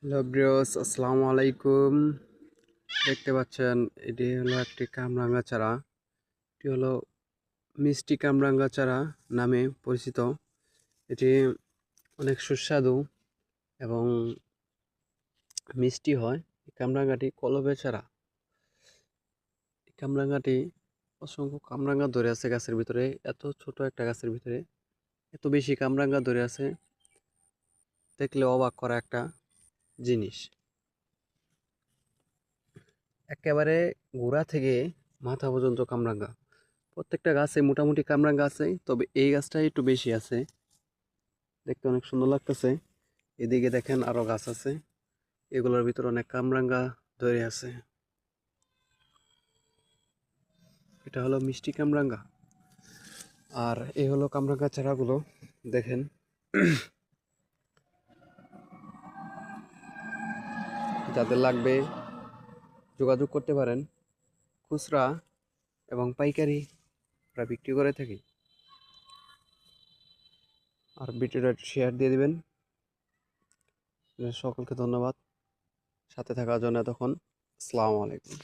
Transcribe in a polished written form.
Hello ব্রিয়স, আসসালামু আলাইকুম। দেখতে পাচ্ছেন এটি হলো একটি কামরাঙ্গা চারা। এটি হলো মিষ্টি কামরাঙ্গা চারা নামে পরিচিত। এটি অনেক সুস্বাদু এবং মিষ্টি হয়। এই কামরাঙ্গাটি কলবে চারা। এই কামরাঙ্গাটি অসংখ্য কামরাঙ্গা ধরে আছে গাছের ভিতরে। এত ছোট একটা গাছের ভিতরে এত বেশি কামরাঙ্গা ধরে আছে, দেখলে অবাক করা একটা জিনিস। একেবারে গোড়া থেকে মাথা পর্যন্ত কামরাঙ্গা। প্রত্যেকটা গাছে মোটামুটি কামরাঙ্গা আছে, তবে এই গাছটাই একটু বেশি আছে। দেখতে অনেক সুন্দর লাগতেছে। এদিকে দেখেন আরো গাছ আছে, এগুলোর ভিতরে অনেক কামরাঙ্গা ধরে আছে। এটা হলো মিষ্টি কামরাঙ্গা। আর এই হলো কামরাঙ্গা চারাগুলো, দেখেন। যাদের লাগবে যোগাযোগ করতে পারেন। খুচরা এবং পাইকারি আমরা বিক্রি করে থাকি। আর ভিডিওটা শেয়ার দিয়ে দিবেন। সকলকে ধন্যবাদ সাথে থাকার জন্য। তখন আসসালামু আলাইকুম।